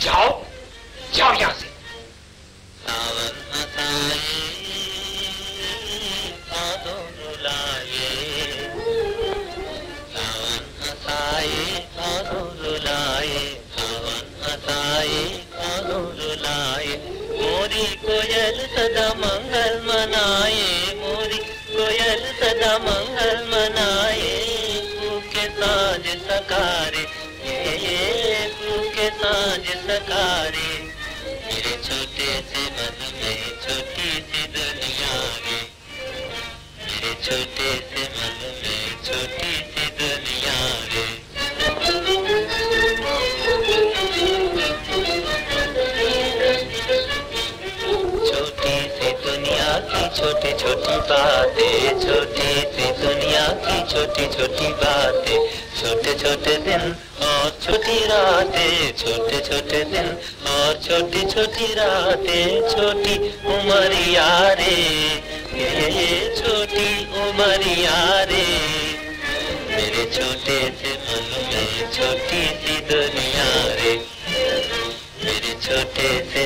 जाओ जाओ यहां से। सावन हंसाए भादों रुलाए, सावन हंसाए भादों रुलाए, सावन हंसाए भादों रुलाए। मोरी कोयल सदा मंगल मनाए, मोरी कोयल सदा मंगल मनाए। के साँझ सकारे, के साँझ सकारे। मेरे छोटे से मन में छोटी सी दुनिया गे, मेरे छोटे से मन में छोटी सी दुनिया गे। छोटी सी दुनिया की छोटी छोटी बातें, छोटी सी दुनिया की छोटी छोटी बातें। छोटे छोटे दिन और छोटी रातें, छोटे छोटे दिन और छोटी छोटी रातें। छोटी उमरिया रे, ये छोटी उमरिया रे। मेरे छोटे से मन में छोटी सी दुनिया रे, मेरे छोटे से